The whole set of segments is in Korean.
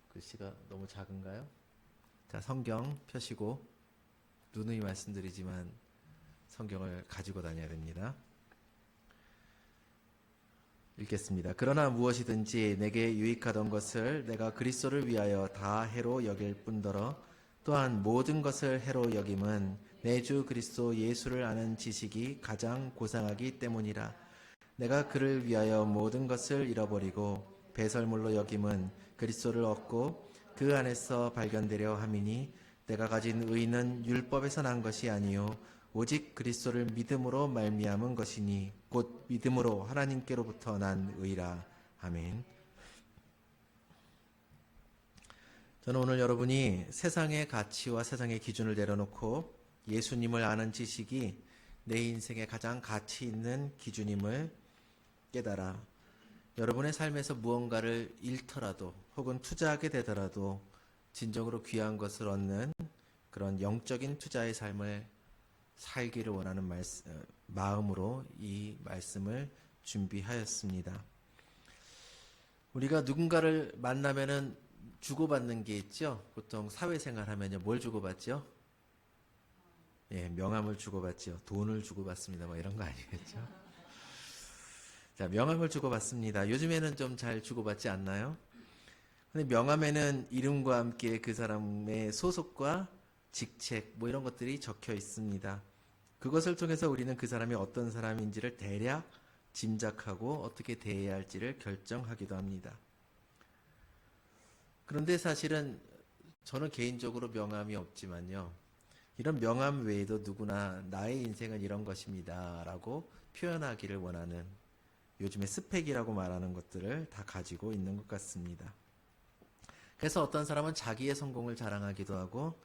글씨가 너무 작은가요? 자, 성경 펴시고 누누이 말씀드리지만 성경을 가지고 다녀야 됩니다. 읽겠습니다. 그러나 무엇이든지 내게 유익하던 것을 내가 그리스도를 위하여 다 해로 여길 뿐더러 또한 모든 것을 해로 여김은 내 주 그리스도 예수를 아는 지식이 가장 고상하기 때문이라. 내가 그를 위하여 모든 것을 잃어버리고 배설물로 여김은 그리스도를 얻고 그 안에서 발견되려 함이니 내가 가진 의는 율법에서 난 것이 아니요 오직 그리스도를 믿음으로 말미암은 것이니 곧 믿음으로 하나님께로부터 난 의라. 아멘. 저는 오늘 여러분이 세상의 가치와 세상의 기준을 내려놓고 예수님을 아는 지식이 내 인생의 가장 가치 있는 기준임을 깨달아 여러분의 삶에서 무언가를 잃더라도 혹은 투자하게 되더라도 진정으로 귀한 것을 얻는 그런 영적인 투자의 삶을 살기를 원하는 마음으로 이 말씀을 준비하였습니다. 우리가 누군가를 만나면은 주고받는 게 있죠. 보통 사회생활 하면요, 뭘 주고받죠? 예, 명함을 주고받죠. 돈을 주고받습니다. 뭐 이런 거 아니겠죠? 자, 명함을 주고받습니다. 요즘에는 좀 잘 주고받지 않나요? 근데 명함에는 이름과 함께 그 사람의 소속과 직책 뭐 이런 것들이 적혀 있습니다. 그것을 통해서 우리는 그 사람이 어떤 사람인지를 대략 짐작하고 어떻게 대해야 할지를 결정하기도 합니다. 그런데 사실은 저는 개인적으로 명함이 없지만요. 이런 명함 외에도 누구나 나의 인생은 이런 것입니다 라고 표현하기를 원하는 요즘에 스펙이라고 말하는 것들을 다 가지고 있는 것 같습니다. 그래서 어떤 사람은 자기의 성공을 자랑하기도 하고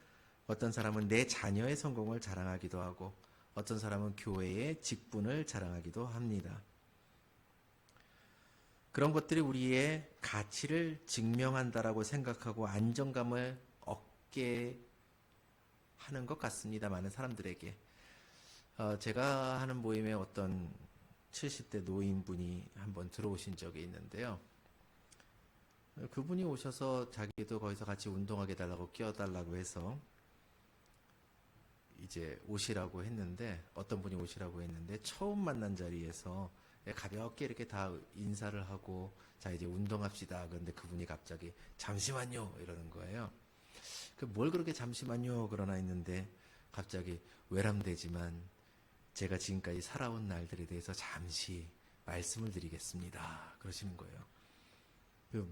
어떤 사람은 내 자녀의 성공을 자랑하기도 하고 어떤 사람은 교회의 직분을 자랑하기도 합니다. 그런 것들이 우리의 가치를 증명한다라고 생각하고 안정감을 얻게 하는 것 같습니다. 많은 사람들에게. 제가 하는 모임에 어떤 70대 노인분이 한번 들어오신 적이 있는데요. 그분이 오셔서 자기도 거기서 같이 운동하게 달라고 끼워달라고 해서 이제 오시라고 했는데 어떤 분이 오시라고 했는데 처음 만난 자리에서 가볍게 이렇게 다 인사를 하고 자 이제 운동합시다. 그런데 그분이 갑자기 잠시만요 이러는 거예요. 뭘 그렇게 잠시만요 그러나 했는데 갑자기 외람되지만 제가 지금까지 살아온 날들에 대해서 잠시 말씀을 드리겠습니다. 그러시는 거예요.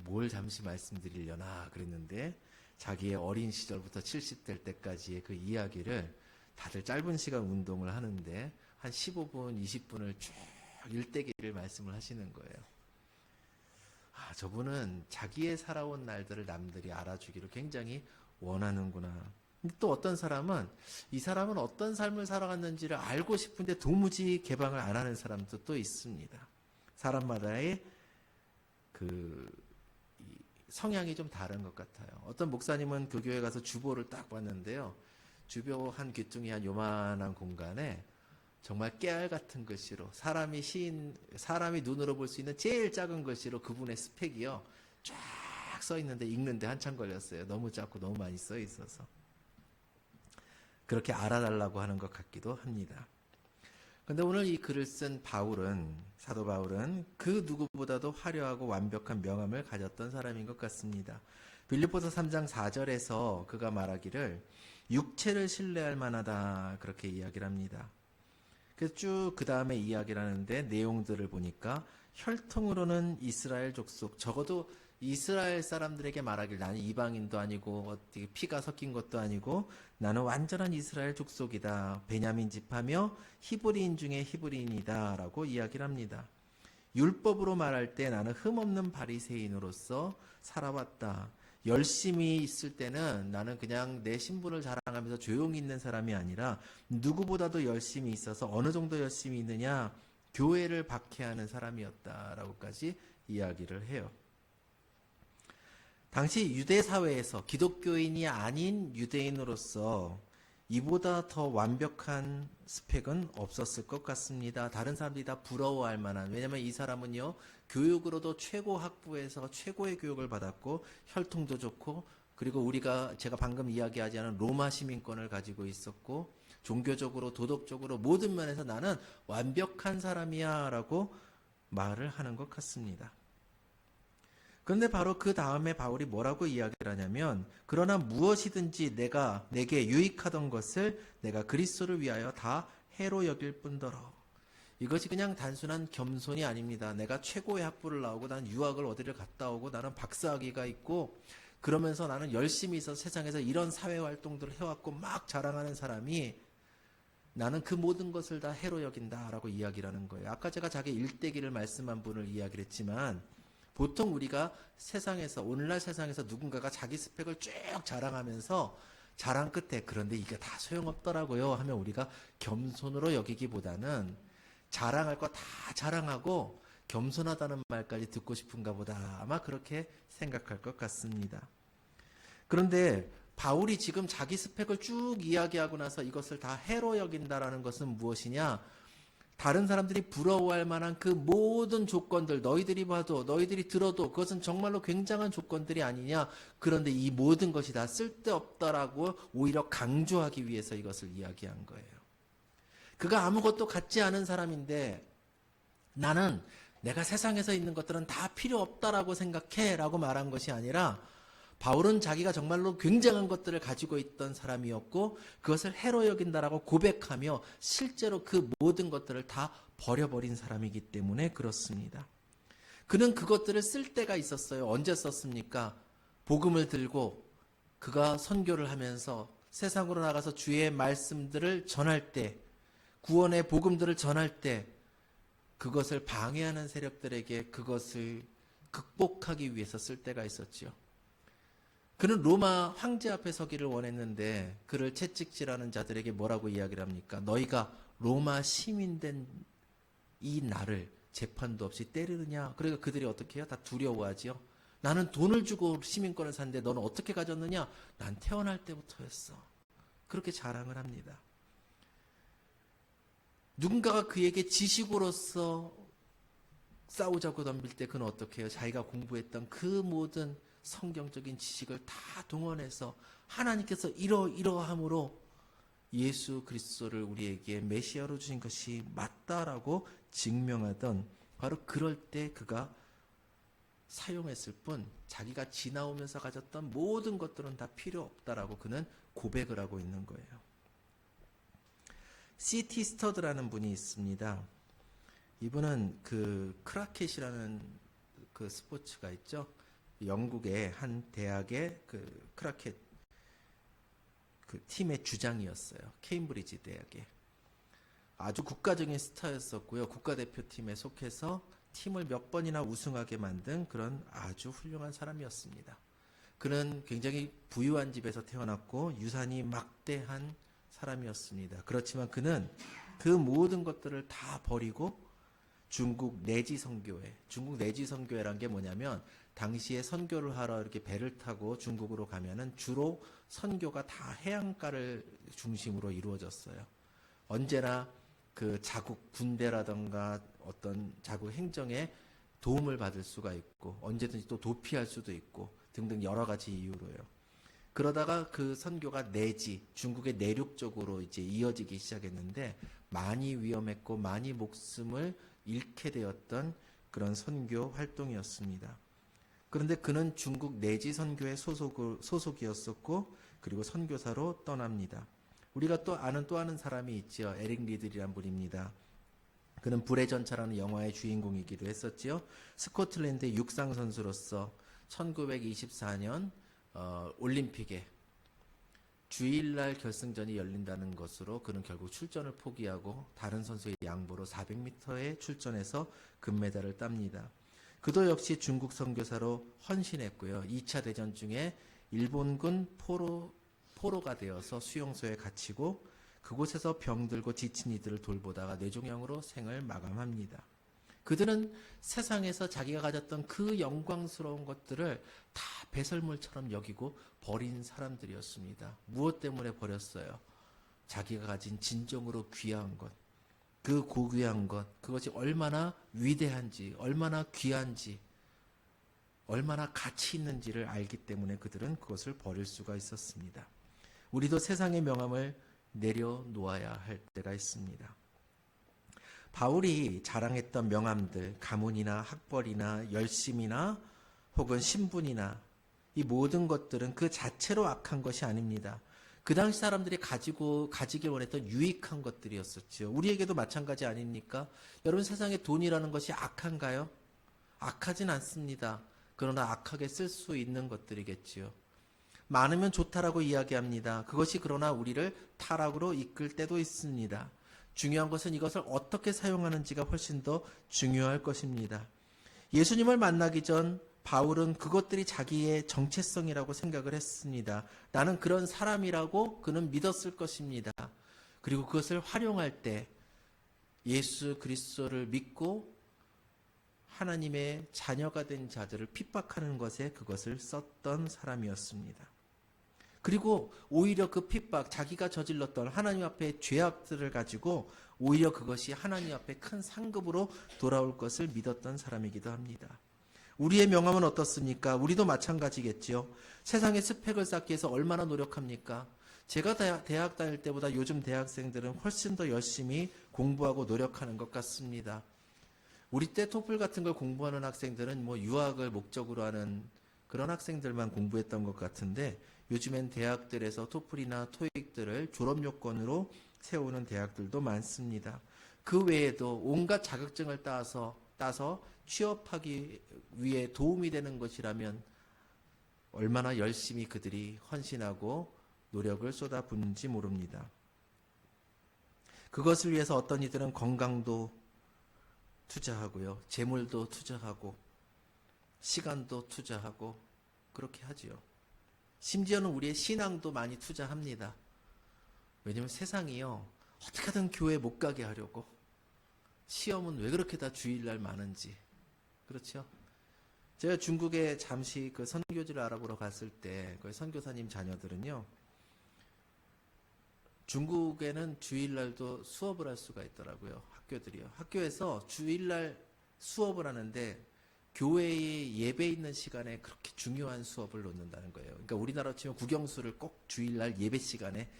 뭘 잠시 말씀드리려나 그랬는데 자기의 어린 시절부터 70대 때까지의 그 이야기를 다들 짧은 시간 운동을 하는데 한 15분, 20분을 쭉 일대기를 말씀을 하시는 거예요. 아, 저분은 자기의 살아온 날들을 남들이 알아주기를 굉장히 원하는구나. 또 어떤 사람은 이 사람은 어떤 삶을 살아갔는지를 알고 싶은데 도무지 개방을 안 하는 사람도 또 있습니다. 사람마다의 성향이 좀 다른 것 같아요. 어떤 목사님은 그 교회 가서 주보를 딱 봤는데요. 주보 한 귀퉁이 한 요만한 공간에 정말 깨알 같은 글씨로 사람이 눈으로 볼 수 있는 제일 작은 글씨로 그분의 스펙이요. 쫙 써 있는데 읽는데 한참 걸렸어요. 너무 작고 너무 많이 써 있어서. 그렇게 알아달라고 하는 것 같기도 합니다. 그런데 오늘 이 글을 쓴 사도 바울은 그 누구보다도 화려하고 완벽한 명함을 가졌던 사람인 것 같습니다. 빌립보서 3장 4절에서 그가 말하기를 육체를 신뢰할 만하다 그렇게 이야기를 합니다. 그래서 쭉 그 다음에 이야기를 하는데 내용들을 보니까 혈통으로는 이스라엘 족속 적어도 이스라엘 사람들에게 말하길 나는 이방인도 아니고 어떻게 피가 섞인 것도 아니고 나는 완전한 이스라엘 족속이다. 베냐민 지파며 히브리인 중에 히브리인이다 라고 이야기를 합니다. 율법으로 말할 때 나는 흠없는 바리새인으로서 살아왔다. 열심히 있을 때는 나는 그냥 내 신분을 자랑하면서 조용히 있는 사람이 아니라 누구보다도 열심히 있어서 어느 정도 열심히 있느냐 교회를 박해하는 사람이었다라고까지 이야기를 해요. 당시 유대 사회에서 기독교인이 아닌 유대인으로서 이보다 더 완벽한 스펙은 없었을 것 같습니다. 다른 사람들이 다 부러워할 만한, 왜냐면 이 사람은요, 교육으로도 최고 학부에서 최고의 교육을 받았고, 혈통도 좋고, 그리고 제가 방금 이야기하지 않은 로마 시민권을 가지고 있었고, 종교적으로, 도덕적으로 모든 면에서 나는 완벽한 사람이야 라고 말을 하는 것 같습니다. 그런데 바로 그 다음에 바울이 뭐라고 이야기를 하냐면, 그러나 무엇이든지 내게 유익하던 것을 내가 그리스도를 위하여 다 해로 여길 뿐더러. 이것이 그냥 단순한 겸손이 아닙니다. 내가 최고의 학부를 나오고 난 유학을 어디를 갔다 오고 나는 박사학위가 있고 그러면서 나는 열심히 있어서 세상에서 이런 사회활동들을 해왔고 막 자랑하는 사람이 나는 그 모든 것을 다 해로 여긴다라고 이야기를 하는 거예요. 아까 제가 자기 일대기를 말씀한 분을 이야기를 했지만 보통 우리가 오늘날 세상에서 누군가가 자기 스펙을 쭉 자랑하면서 자랑 끝에 그런데 이게 다 소용없더라고요 하면 우리가 겸손으로 여기기보다는 자랑할 거 다 자랑하고 겸손하다는 말까지 듣고 싶은가 보다 아마 그렇게 생각할 것 같습니다. 그런데 바울이 지금 자기 스펙을 쭉 이야기하고 나서 이것을 다 해로 여긴다라는 것은 무엇이냐? 다른 사람들이 부러워할 만한 그 모든 조건들, 너희들이 봐도, 너희들이 들어도 그것은 정말로 굉장한 조건들이 아니냐. 그런데 이 모든 것이 다 쓸데없다라고 오히려 강조하기 위해서 이것을 이야기한 거예요. 그가 아무것도 갖지 않은 사람인데 나는 내가 세상에서 있는 것들은 다 필요 없다라고 생각해 라고 말한 것이 아니라 바울은 자기가 정말로 굉장한 것들을 가지고 있던 사람이었고 그것을 해로 여긴다라고 고백하며 실제로 그 모든 것들을 다 버려버린 사람이기 때문에 그렇습니다. 그는 그것들을 쓸 때가 있었어요. 언제 썼습니까? 복음을 들고 그가 선교를 하면서 세상으로 나가서 주의 말씀들을 전할 때, 구원의 복음들을 전할 때 그것을 방해하는 세력들에게 그것을 극복하기 위해서 쓸 때가 있었지요. 그는 로마 황제 앞에 서기를 원했는데 그를 채찍질하는 자들에게 뭐라고 이야기를 합니까? 너희가 로마 시민된 이 나를 재판도 없이 때리느냐? 그러니까 그들이 어떻게 해요? 다 두려워하지요. 나는 돈을 주고 시민권을 샀는데 너는 어떻게 가졌느냐? 난 태어날 때부터였어. 그렇게 자랑을 합니다. 누군가가 그에게 지식으로서 싸우자고 덤빌 때 그는 어떻게 해요? 자기가 공부했던 그 모든 성경적인 지식을 다 동원해서 하나님께서 이러함으로 예수 그리스도를 우리에게 메시아로 주신 것이 맞다라고 증명하던 바로 그럴 때 그가 사용했을 뿐 자기가 지나오면서 가졌던 모든 것들은 다 필요 없다라고 그는 고백을 하고 있는 거예요. C.T. 스터드라는 분이 있습니다. 이분은 그 크라켓이라는 그 스포츠가 있죠. 영국의 한 대학의 그 크라켓 그 팀의 주장이었어요. 케임브리지 대학에. 아주 국가적인 스타였었고요. 국가대표팀에 속해서 팀을 몇 번이나 우승하게 만든 그런 아주 훌륭한 사람이었습니다. 그는 굉장히 부유한 집에서 태어났고 유산이 막대한 사람이었습니다. 그렇지만 그는 그 모든 것들을 다 버리고 중국 내지 선교회라는 게 뭐냐면 당시에 선교를 하러 이렇게 배를 타고 중국으로 가면은 주로 선교가 다 해안가를 중심으로 이루어졌어요. 언제나 그 자국 군대라던가 어떤 자국 행정에 도움을 받을 수가 있고 언제든지 또 도피할 수도 있고 등등 여러 가지 이유로요. 그러다가 그 선교가 중국의 내륙 쪽으로 이제 이어지기 시작했는데 많이 위험했고 많이 목숨을 잃게 되었던 그런 선교 활동이었습니다. 그런데 그는 중국 내지 선교의 소속이었었고 그리고 선교사로 떠납니다. 우리가 또 아는 사람이 있죠. 에릭 리들이란 분입니다. 그는 불의 전차라는 영화의 주인공이기도 했었지요. 스코틀랜드의 육상 선수로서 1924년 올림픽에 주일날 결승전이 열린다는 것으로 그는 결국 출전을 포기하고 다른 선수의 양보로 400m에 출전해서 금메달을 땁니다. 그도 역시 중국 선교사로 헌신했고요. 2차 대전 중에 일본군 포로가 되어서 수용소에 갇히고 그곳에서 병들고 지친 이들을 돌보다가 뇌종양으로 생을 마감합니다. 그들은 세상에서 자기가 가졌던 그 영광스러운 것들을 다 배설물처럼 여기고 버린 사람들이었습니다. 무엇 때문에 버렸어요? 자기가 가진 진정으로 귀한 것, 그 고귀한 것, 그것이 얼마나 위대한지, 얼마나 귀한지, 얼마나 가치 있는지를 알기 때문에 그들은 그것을 버릴 수가 있었습니다. 우리도 세상의 명함을 내려놓아야 할 때가 있습니다. 바울이 자랑했던 명함들, 가문이나 학벌이나 열심이나 혹은 신분이나 이 모든 것들은 그 자체로 악한 것이 아닙니다. 그 당시 사람들이 가지길 원했던 유익한 것들이었었죠. 우리에게도 마찬가지 아닙니까? 여러분, 세상에 돈이라는 것이 악한가요? 악하진 않습니다. 그러나 악하게 쓸 수 있는 것들이겠지요. 많으면 좋다라고 이야기합니다. 그것이 그러나 우리를 타락으로 이끌 때도 있습니다. 중요한 것은 이것을 어떻게 사용하는지가 훨씬 더 중요할 것입니다. 예수님을 만나기 전 바울은 그것들이 자기의 정체성이라고 생각을 했습니다. 나는 그런 사람이라고 그는 믿었을 것입니다. 그리고 그것을 활용할 때 예수 그리스도를 믿고 하나님의 자녀가 된 자들을 핍박하는 것에 그것을 썼던 사람이었습니다. 그리고 오히려 그 핍박, 자기가 저질렀던 하나님 앞에 죄악들을 가지고 오히려 그것이 하나님 앞에 큰 상급으로 돌아올 것을 믿었던 사람이기도 합니다. 우리의 명함은 어떻습니까? 우리도 마찬가지겠지요. 세상의 스펙을 쌓기 위해서 얼마나 노력합니까? 제가 대학 다닐 때보다 요즘 대학생들은 훨씬 더 열심히 공부하고 노력하는 것 같습니다. 우리 때 토플 같은 걸 공부하는 학생들은 뭐 유학을 목적으로 하는 그런 학생들만 공부했던 것 같은데 요즘엔 대학들에서 토플이나 토익들을 졸업 요건으로 세우는 대학들도 많습니다. 그 외에도 온갖 자격증을 따서 취업하기 위해 도움이 되는 것이라면 얼마나 열심히 그들이 헌신하고 노력을 쏟아붓는지 모릅니다. 그것을 위해서 어떤 이들은 건강도 투자하고요. 재물도 투자하고 시간도 투자하고 그렇게 하지요. 심지어는 우리의 신앙도 많이 투자합니다. 왜냐하면 세상이요. 어떻게든 교회 못 가게 하려고. 시험은 왜 그렇게 다 주일날 많은지. 그렇죠? 제가 중국에 잠시 그 선교지를 알아보러 갔을 때 그 선교사님 자녀들은요. 중국에는 주일날도 수업을 할 수가 있더라고요. 학교들이요. 학교에서 주일날 수업을 하는데 교회에 예배 있는 시간에 그렇게 중요한 수업을 놓는다는 거예요. 그러니까 우리나라로 치면 국영수를 꼭 주일날 예배 시간에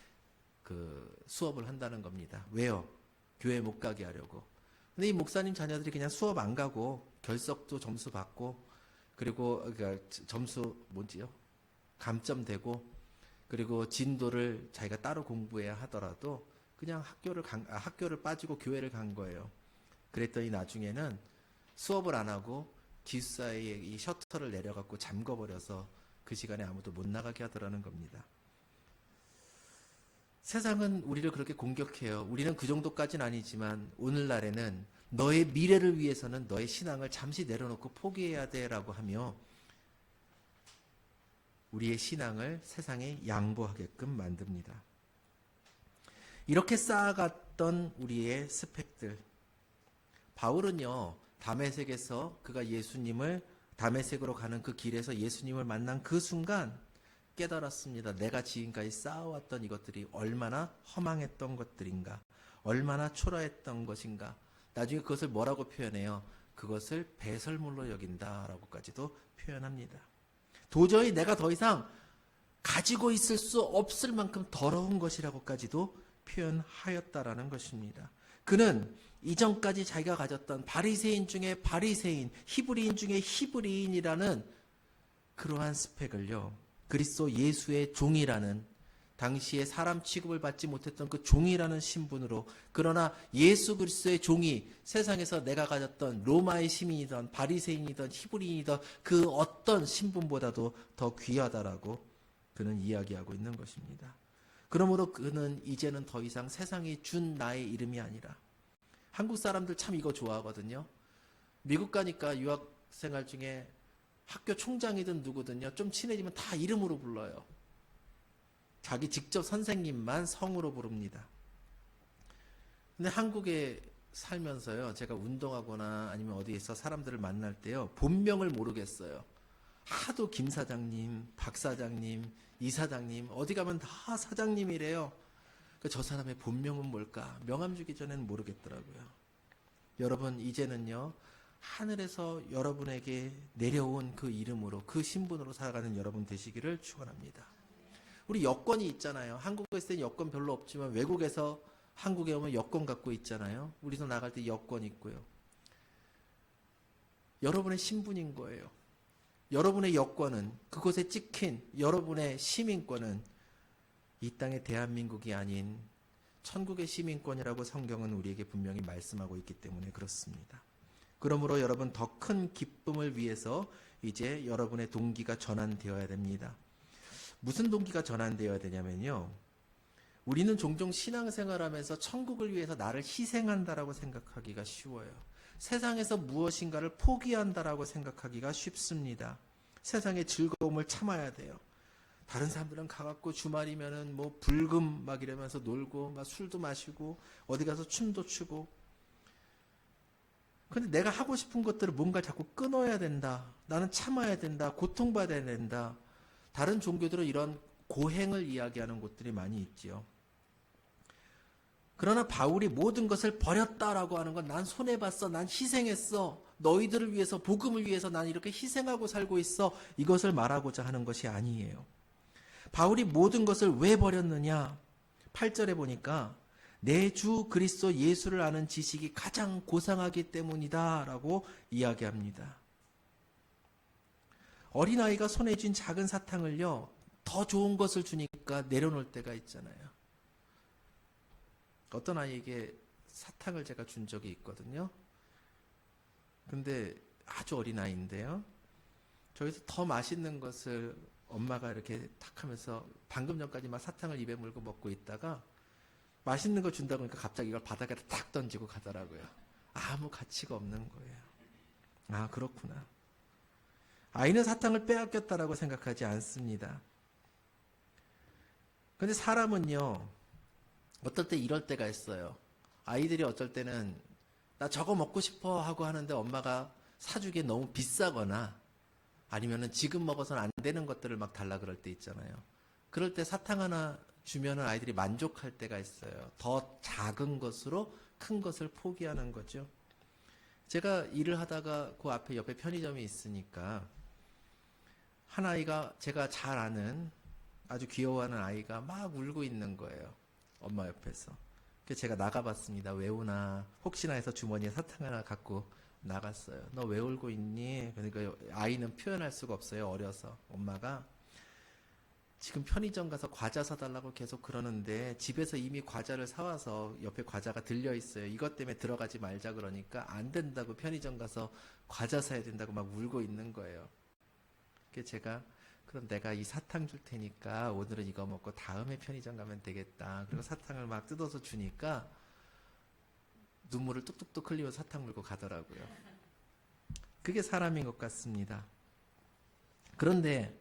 그 수업을 한다는 겁니다. 왜요? 교회 못 가게 하려고. 근데 이 목사님 자녀들이 그냥 수업 안 가고 결석도 점수 받고 그리고 그러니까 점수 뭐지요? 감점되고 그리고 진도를 자기가 따로 공부해야 하더라도 그냥 학교를 빠지고 교회를 간 거예요. 그랬더니 나중에는 수업을 안 하고 기숙사에 이 셔터를 내려갖고 잠궈버려서 그 시간에 아무도 못 나가게 하더라는 겁니다. 세상은 우리를 그렇게 공격해요. 우리는 그 정도까지는 아니지만 오늘날에는 너의 미래를 위해서는 너의 신앙을 잠시 내려놓고 포기해야 돼라고 하며 우리의 신앙을 세상에 양보하게끔 만듭니다. 이렇게 쌓아갔던 우리의 스펙들. 바울은요. 다메섹에서 그가 다메섹으로 가는 그 길에서 예수님을 만난 그 순간 깨달았습니다. 내가 지금까지 쌓아왔던 이것들이 얼마나 허망했던 것들인가, 얼마나 초라했던 것인가. 나중에 그것을 뭐라고 표현해요? 그것을 배설물로 여긴다라고까지도 표현합니다. 도저히 내가 더 이상 가지고 있을 수 없을 만큼 더러운 것이라고까지도 표현하였다라는 것입니다. 그는 이전까지 자기가 가졌던 바리새인 중에 바리새인, 히브리인 중에 히브리인이라는 그러한 스펙을요. 그리스도 예수의 종이라는 당시에 사람 취급을 받지 못했던 그 종이라는 신분으로 그러나 예수 그리스도의 종이 세상에서 내가 가졌던 로마의 시민이든 바리새인이든 히브리인이든 그 어떤 신분보다도 더 귀하다라고 그는 이야기하고 있는 것입니다. 그러므로 그는 이제는 더 이상 세상이 준 나의 이름이 아니라 한국 사람들 참 이거 좋아하거든요. 미국 가니까 유학생활 중에 학교 총장이든 누구든요. 좀 친해지면 다 이름으로 불러요. 자기 직접 선생님만 성으로 부릅니다. 근데 한국에 살면서요. 제가 운동하거나 아니면 어디에서 사람들을 만날 때요. 본명을 모르겠어요. 하도 김 사장님, 박 사장님, 이 사장님 어디 가면 다 사장님이래요. 저 사람의 본명은 뭘까? 명함 주기 전에는 모르겠더라고요. 여러분, 이제는요, 하늘에서 여러분에게 내려온 그 이름으로, 그 신분으로 살아가는 여러분 되시기를 축원합니다. 우리 여권이 있잖아요. 한국에 있을 때 여권 별로 없지만 외국에서 한국에 오면 여권 갖고 있잖아요. 우리도 나갈 때 여권 있고요. 여러분의 신분인 거예요. 여러분의 여권은, 그곳에 찍힌 여러분의 시민권은 이 땅의 대한민국이 아닌 천국의 시민권이라고 성경은 우리에게 분명히 말씀하고 있기 때문에 그렇습니다. 그러므로 여러분, 더 큰 기쁨을 위해서 이제 여러분의 동기가 전환되어야 됩니다. 무슨 동기가 전환되어야 되냐면요, 우리는 종종 신앙생활하면서 천국을 위해서 나를 희생한다라고 생각하기가 쉬워요. 세상에서 무엇인가를 포기한다라고 생각하기가 쉽습니다. 세상의 즐거움을 참아야 돼요. 다른 사람들은 가갖고 주말이면은 뭐 불금 막 이러면서 놀고 막 술도 마시고 어디 가서 춤도 추고. 근데 내가 하고 싶은 것들을 뭔가 자꾸 끊어야 된다. 나는 참아야 된다. 고통받아야 된다. 다른 종교들은 이런 고행을 이야기하는 곳들이 많이 있지요. 그러나 바울이 모든 것을 버렸다라고 하는 건, 난 손해봤어, 난 희생했어, 너희들을 위해서, 복음을 위해서 난 이렇게 희생하고 살고 있어, 이것을 말하고자 하는 것이 아니에요. 바울이 모든 것을 왜 버렸느냐? 8절에 보니까 내 주 그리스도 예수를 아는 지식이 가장 고상하기 때문이다 라고 이야기합니다. 어린아이가 손에 쥔 작은 사탕을요, 더 좋은 것을 주니까 내려놓을 때가 있잖아요. 어떤 아이에게 사탕을 제가 준 적이 있거든요. 근데 아주 어린 아이인데요, 저기서 더 맛있는 것을 엄마가 이렇게 탁 하면서 방금 전까지 막 사탕을 입에 물고 먹고 있다가 맛있는 거 준다고 하니까 갑자기 이걸 바닥에 탁 던지고 가더라고요. 아무 가치가 없는 거예요. 아, 그렇구나. 아이는 사탕을 빼앗겼다라고 생각하지 않습니다. 근데 사람은요, 어떨 때 이럴 때가 있어요. 아이들이 어쩔 때는 나 저거 먹고 싶어 하고 하는데 엄마가 사주기에 너무 비싸거나 아니면은 지금 먹어서는 안 되는 것들을 막 달라 그럴 때 있잖아요. 그럴 때 사탕 하나 주면은 아이들이 만족할 때가 있어요. 더 작은 것으로 큰 것을 포기하는 거죠. 제가 일을 하다가 그 앞에 옆에 편의점이 있으니까 한 아이가, 제가 잘 아는 아주 귀여워하는 아이가 막 울고 있는 거예요. 엄마 옆에서. 그래서 제가 나가봤습니다. 왜 우나 혹시나 해서 주머니에 사탕 하나 갖고 나갔어요. 너 왜 울고 있니? 그러니까 아이는 표현할 수가 없어요. 어려서. 엄마가 지금 편의점 가서 과자 사달라고 계속 그러는데 집에서 이미 과자를 사와서 옆에 과자가 들려 있어요. 이것 때문에 들어가지 말자 그러니까 안 된다고, 편의점 가서 과자 사야 된다고 막 울고 있는 거예요. 그래서 제가, 그럼 내가 이 사탕 줄 테니까 오늘은 이거 먹고 다음에 편의점 가면 되겠다. 그리고 사탕을 막 뜯어서 주니까 눈물을 뚝뚝뚝 흘리며 사탕 물고 가더라고요. 그게 사람인 것 같습니다. 그런데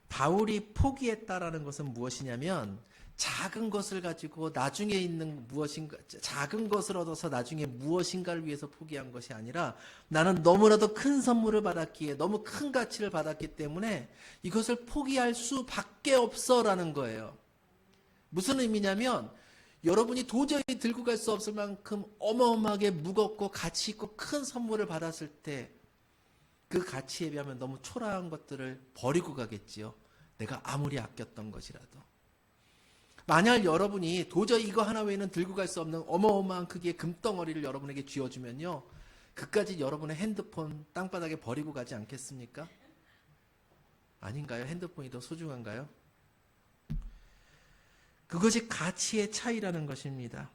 바울이 포기했다라는 것은 무엇이냐면, 작은 것을 가지고 나중에 있는 무엇인가, 작은 것을 얻어서 나중에 무엇인가를 위해서 포기한 것이 아니라, 나는 너무나도 큰 선물을 받았기에, 너무 큰 가치를 받았기 때문에 이것을 포기할 수밖에 없어라는 거예요. 무슨 의미냐면, 여러분이 도저히 들고 갈 수 없을 만큼 어마어마하게 무겁고 가치 있고 큰 선물을 받았을 때 그 가치에 비하면 너무 초라한 것들을 버리고 가겠지요. 내가 아무리 아꼈던 것이라도. 만약 여러분이 도저히 이거 하나 외에는 들고 갈 수 없는 어마어마한 크기의 금덩어리를 여러분에게 쥐어주면요, 그까지 여러분의 핸드폰 땅바닥에 버리고 가지 않겠습니까? 아닌가요? 핸드폰이 더 소중한가요? 그것이 가치의 차이라는 것입니다.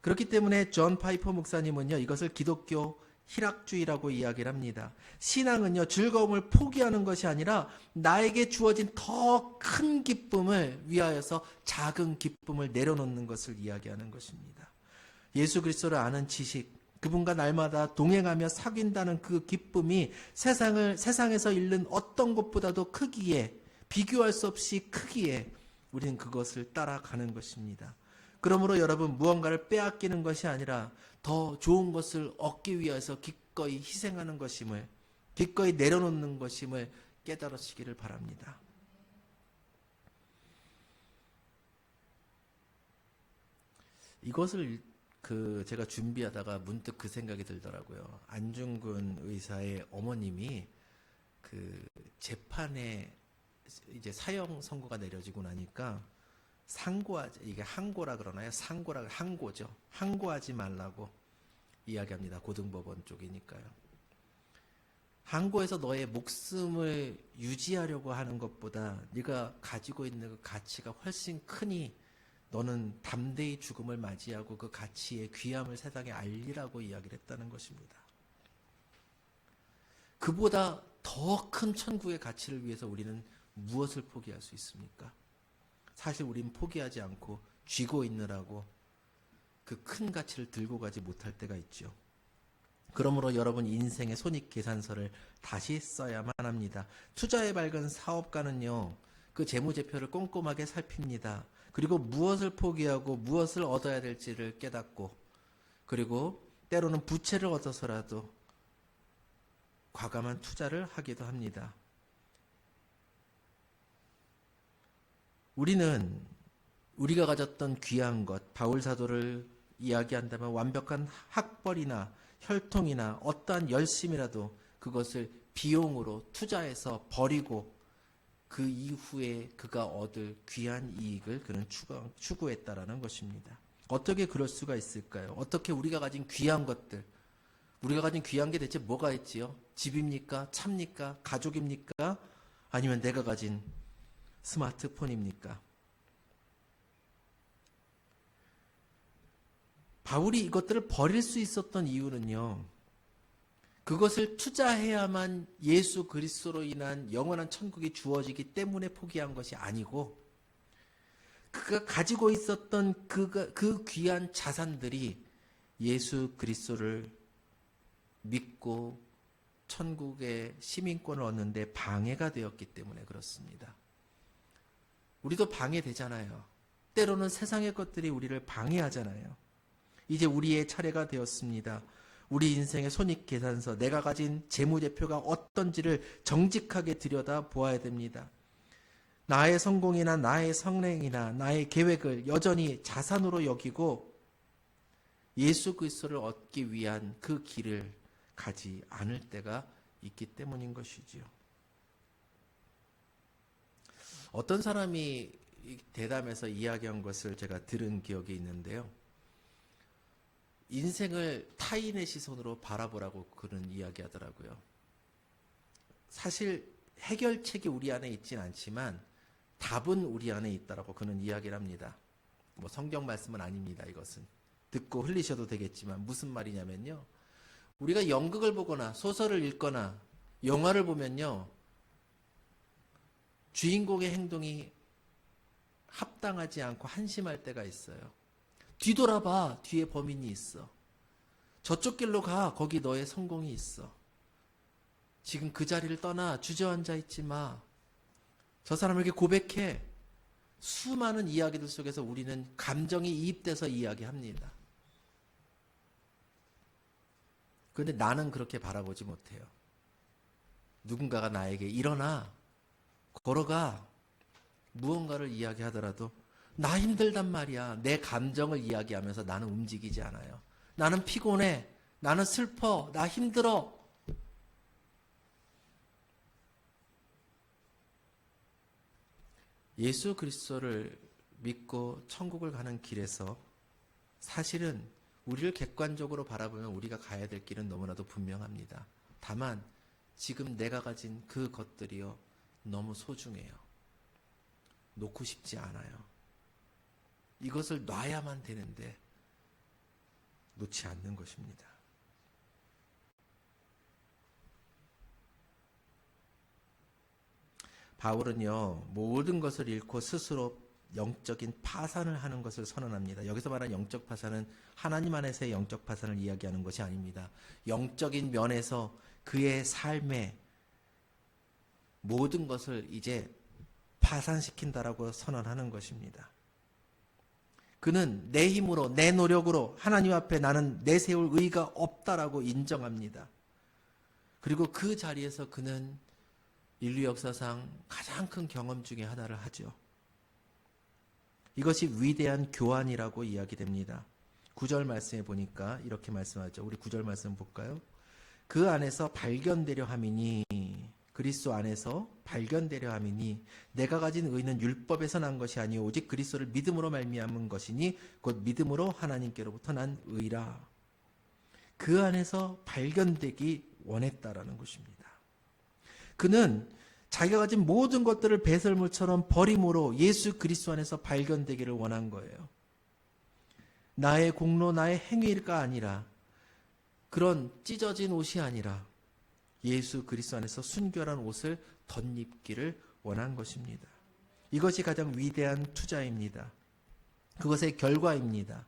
그렇기 때문에 존 파이퍼 목사님은요, 이것을 기독교 희락주의라고 이야기를 합니다. 신앙은요, 즐거움을 포기하는 것이 아니라 나에게 주어진 더 큰 기쁨을 위하여서 작은 기쁨을 내려놓는 것을 이야기하는 것입니다. 예수 그리스도를 아는 지식, 그분과 날마다 동행하며 사귄다는 그 기쁨이 세상에서 잃는 어떤 것보다도 크기에, 비교할 수 없이 크기에 우리는 그것을 따라가는 것입니다. 그러므로 여러분, 무언가를 빼앗기는 것이 아니라 더 좋은 것을 얻기 위해서 기꺼이 희생하는 것임을, 기꺼이 내려놓는 것임을 깨달으시기를 바랍니다. 이것을 제가 준비하다가 문득 그 생각이 들더라고요. 안중근 의사의 어머님이 재판에 이제 사형 선고가 내려지고 나니까 이게 항고라 그러나요? 항고죠. 항고하지 말라고 이야기합니다. 고등법원 쪽이니까요. 항고에서 너의 목숨을 유지하려고 하는 것보다 네가 가지고 있는 그 가치가 훨씬 크니 너는 담대히 죽음을 맞이하고 그 가치의 귀함을 세상에 알리라고 이야기를 했다는 것입니다. 그보다 더 큰 천국의 가치를 위해서 우리는 무엇을 포기할 수 있습니까? 사실 우린 포기하지 않고 쥐고 있느라고 그 큰 가치를 들고 가지 못할 때가 있죠. 그러므로 여러분 인생의 손익계산서를 다시 써야만 합니다. 투자에 밝은 사업가는요, 그 재무제표를 꼼꼼하게 살핍니다. 그리고 무엇을 포기하고 무엇을 얻어야 될지를 깨닫고, 그리고 때로는 부채를 얻어서라도 과감한 투자를 하기도 합니다. 우리가 가졌던 귀한 것, 바울사도를 이야기한다면 완벽한 학벌이나 혈통이나 어떠한 열심이라도 그것을 비용으로 투자해서 버리고 그 이후에 그가 얻을 귀한 이익을 그는 추구했다라는 것입니다. 어떻게 그럴 수가 있을까요? 어떻게 우리가 가진 귀한 것들, 우리가 가진 귀한 게 대체 뭐가 있지요? 집입니까? 차입니까? 가족입니까? 아니면 내가 가진 스마트폰입니까? 바울이 이것들을 버릴 수 있었던 이유는요, 그것을 투자해야만 예수 그리스도로 인한 영원한 천국이 주어지기 때문에 포기한 것이 아니고, 그가 가지고 있었던 그 귀한 자산들이 예수 그리스도를 믿고 천국의 시민권을 얻는데 방해가 되었기 때문에 그렇습니다. 우리도 방해되잖아요. 때로는 세상의 것들이 우리를 방해하잖아요. 이제 우리의 차례가 되었습니다. 우리 인생의 손익계산서, 내가 가진 재무제표가 어떤지를 정직하게 들여다 보아야 됩니다. 나의 성공이나 나의 성행이나 나의 계획을 여전히 자산으로 여기고 예수 그리스도를 얻기 위한 그 길을 가지 않을 때가 있기 때문인 것이지요. 어떤 사람이 대담에서 이야기한 것을 제가 들은 기억이 있는데요. 인생을 타인의 시선으로 바라보라고 그런 이야기하더라고요. 사실 해결책이 우리 안에 있진 않지만 답은 우리 안에 있다라고 그는 이야기를 합니다. 뭐 성경 말씀은 아닙니다. 이것은 듣고 흘리셔도 되겠지만 무슨 말이냐면요, 우리가 연극을 보거나 소설을 읽거나 영화를 보면요, 주인공의 행동이 합당하지 않고 한심할 때가 있어요. 뒤돌아봐. 뒤에 범인이 있어. 저쪽 길로 가. 거기 너의 성공이 있어. 지금 그 자리를 떠나 주저앉아 있지 마. 저 사람에게 고백해. 수많은 이야기들 속에서 우리는 감정이 이입돼서 이야기합니다. 그런데 나는 그렇게 바라보지 못해요. 누군가가 나에게 일어나, 걸어가, 무언가를 이야기하더라도 나 힘들단 말이야. 내 감정을 이야기하면서 나는 움직이지 않아요. 나는 피곤해. 나는 슬퍼. 나 힘들어. 예수 그리스도를 믿고 천국을 가는 길에서 사실은 우리를 객관적으로 바라보면 우리가 가야 될 길은 너무나도 분명합니다. 다만 지금 내가 가진 그 것들이요, 너무 소중해요. 놓고 싶지 않아요. 이것을 놔야만 되는데 놓지 않는 것입니다. 바울은요, 모든 것을 잃고 스스로 영적인 파산을 하는 것을 선언합니다. 여기서 말하는 영적 파산은 하나님 안에서의 영적 파산을 이야기하는 것이 아닙니다. 영적인 면에서 그의 삶의 모든 것을 이제 파산시킨다라고 선언하는 것입니다. 그는 내 힘으로, 내 노력으로 하나님 앞에 나는 내세울 의의가 없다라고 인정합니다. 그리고 그 자리에서 그는 인류 역사상 가장 큰 경험 중에 하나를 하죠. 이것이 위대한 교환이라고 이야기됩니다. 9절 말씀에 보니까 이렇게 말씀하죠. 우리 9절 말씀 볼까요? 그 안에서 발견되려 함이니, 그리스도 안에서 발견되려 함이니 내가 가진 의는 율법에서 난 것이 아니요 오직 그리스도를 믿음으로 말미암은 것이니 곧 믿음으로 하나님께로부터 난 의라. 그 안에서 발견되기 원했다라는 것입니다. 그는 자기가 가진 모든 것들을 배설물처럼 버림으로 예수 그리스도 안에서 발견되기를 원한 거예요. 나의 공로, 나의 행위가 아니라, 그런 찢어진 옷이 아니라 예수 그리스도 안에서 순결한 옷을 덧입기를 원한 것입니다. 이것이 가장 위대한 투자입니다. 그것의 결과입니다.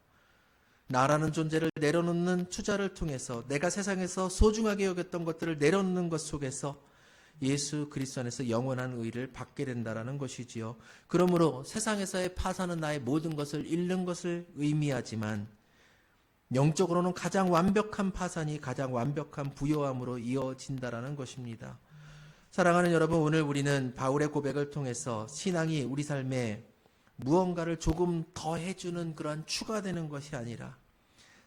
나라는 존재를 내려놓는 투자를 통해서 내가 세상에서 소중하게 여겼던 것들을 내려놓는 것 속에서 예수 그리스도 안에서 영원한 의를 받게 된다라는 것이지요. 그러므로 세상에서의 파산은 나의 모든 것을 잃는 것을 의미하지만 영적으로는 가장 완벽한 파산이 가장 완벽한 부요함으로 이어진다라는 것입니다. 사랑하는 여러분, 오늘 우리는 바울의 고백을 통해서 신앙이 우리 삶에 무언가를 조금 더 해주는 그러한 추가되는 것이 아니라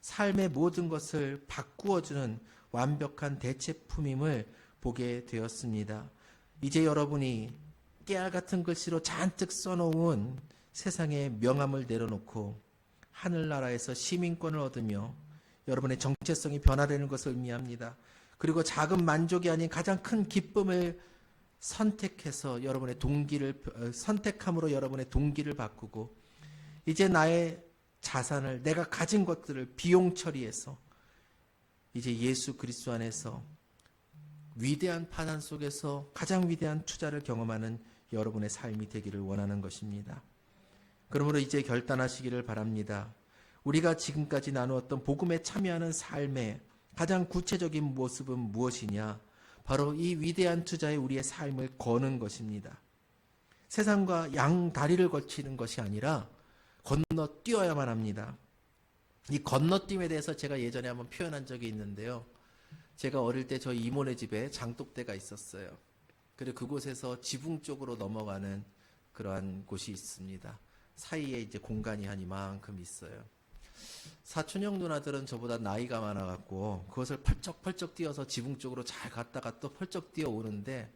삶의 모든 것을 바꾸어주는 완벽한 대체품임을 보게 되었습니다. 이제 여러분이 깨알 같은 글씨로 잔뜩 써놓은 세상의 명함을 내려놓고 하늘나라에서 시민권을 얻으며 여러분의 정체성이 변화되는 것을 의미합니다. 그리고 작은 만족이 아닌 가장 큰 기쁨을 선택해서 여러분의 동기를 선택함으로 여러분의 동기를 바꾸고 이제 나의 자산을 내가 가진 것들을 비용 처리해서 이제 예수 그리스도 안에서 위대한 파산 속에서 가장 위대한 투자를 경험하는 여러분의 삶이 되기를 원하는 것입니다. 그러므로 이제 결단하시기를 바랍니다. 우리가 지금까지 나누었던 복음에 참여하는 삶의 가장 구체적인 모습은 무엇이냐? 바로 이 위대한 투자에 우리의 삶을 거는 것입니다. 세상과 양 다리를 걸치는 것이 아니라 건너뛰어야만 합니다. 이 건너뛰임에 대해서 제가 예전에 한번 표현한 적이 있는데요. 제가 어릴 때 저희 이모네 집에 장독대가 있었어요. 그리고 그곳에서 지붕 쪽으로 넘어가는 그러한 곳이 있습니다. 사이에 이제 공간이 한 이만큼 있어요. 사촌형 누나들은 저보다 나이가 많아갖고 그것을 펄쩍펄쩍 뛰어서 지붕 쪽으로 잘 갔다가 또 펄쩍 뛰어오는데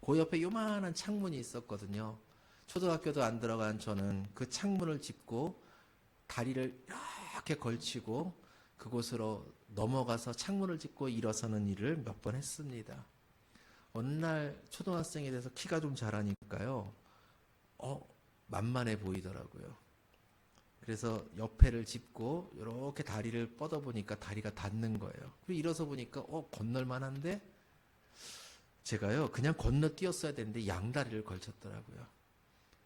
그 옆에 요만한 창문이 있었거든요. 초등학교도 안 들어간 저는 그 창문을 짚고 다리를 이렇게 걸치고 그곳으로 넘어가서 창문을 짚고 일어서는 일을 몇 번 했습니다. 어느 날 초등학생이 돼서 키가 좀 자라니까요. 만만해 보이더라고요. 그래서 옆에를 짚고 이렇게 다리를 뻗어보니까 다리가 닿는 거예요. 그리고 일어서 보니까 건널만한데 제가요 그냥 건너뛰었어야 되는데 양다리를 걸쳤더라고요.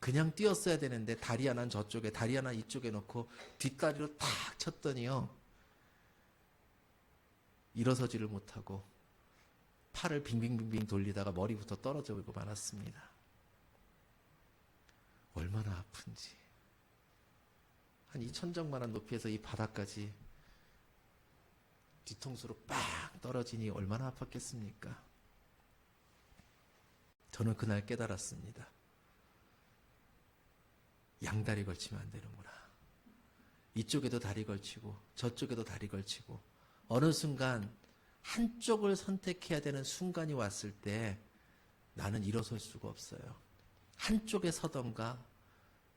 그냥 뛰었어야 되는데 다리 하나는 저쪽에 다리 하나 이쪽에 놓고 뒷다리로 탁 쳤더니요. 일어서지를 못하고 팔을 빙빙빙빙 돌리다가 머리부터 떨어져 버리고 말았습니다. 얼마나 아픈지. 한 2천정만한 높이에서 이 바닥까지 뒤통수로 빡 떨어지니 얼마나 아팠겠습니까? 저는 그날 깨달았습니다. 양다리 걸치면 안 되는구나. 이쪽에도 다리 걸치고 저쪽에도 다리 걸치고 어느 순간 한쪽을 선택해야 되는 순간이 왔을 때 나는 일어설 수가 없어요. 한쪽에 서던가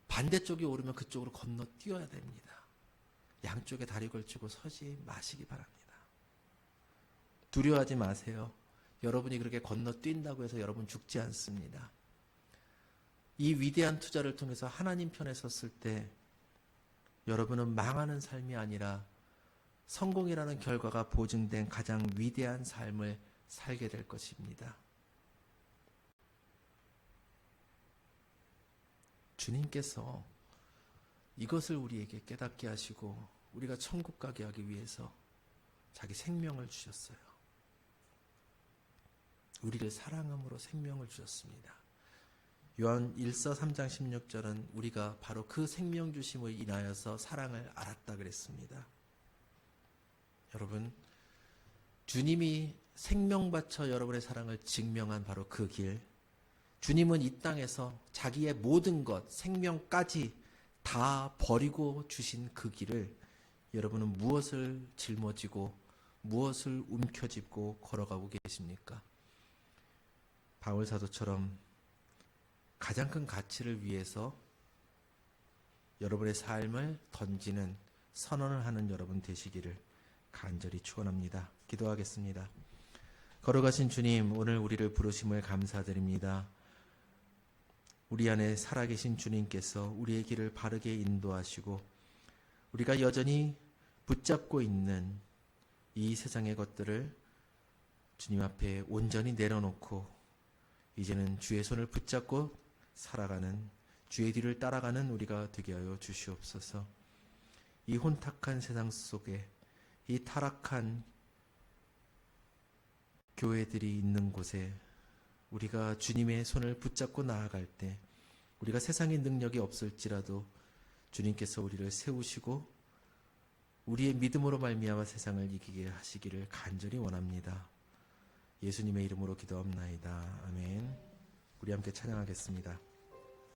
반대쪽이 오르면 그쪽으로 건너뛰어야 됩니다. 양쪽에 다리 걸치고 서지 마시기 바랍니다. 두려워하지 마세요. 여러분이 그렇게 건너뛴다고 해서 여러분 죽지 않습니다. 이 위대한 투자를 통해서 하나님 편에 섰을 때 여러분은 망하는 삶이 아니라 성공이라는 결과가 보증된 가장 위대한 삶을 살게 될 것입니다. 주님께서 이것을 우리에게 깨닫게 하시고 우리가 천국 가게 하기 위해서 자기 생명을 주셨어요. 우리를 사랑함으로 생명을 주셨습니다. 요한 1서 3장 16절은 우리가 바로 그 생명 주심을 인하여서 사랑을 알았다 그랬습니다. 여러분, 주님이 생명 바쳐 여러분의 사랑을 증명한 바로 그 길, 주님은 이 땅에서 자기의 모든 것, 생명까지 다 버리고 주신 그 길을 여러분은 무엇을 짊어지고 무엇을 움켜쥐고 걸어가고 계십니까? 바울 사도처럼 가장 큰 가치를 위해서 여러분의 삶을 던지는 선언을 하는 여러분 되시기를 간절히 축원합니다. 기도하겠습니다. 걸어가신 주님, 오늘 우리를 부르심을 감사드립니다. 우리 안에 살아계신 주님께서 우리의 길을 바르게 인도하시고 우리가 여전히 붙잡고 있는 이 세상의 것들을 주님 앞에 온전히 내려놓고 이제는 주의 손을 붙잡고 살아가는, 주의 뒤를 따라가는 우리가 되게 하여 주시옵소서. 이 혼탁한 세상 속에 이 타락한 교회들이 있는 곳에 우리가 주님의 손을 붙잡고 나아갈 때 우리가 세상의 능력이 없을지라도 주님께서 우리를 세우시고 우리의 믿음으로 말미암아 세상을 이기게 하시기를 간절히 원합니다. 예수님의 이름으로 기도합나이다. 아멘. 우리 함께 찬양하겠습니다.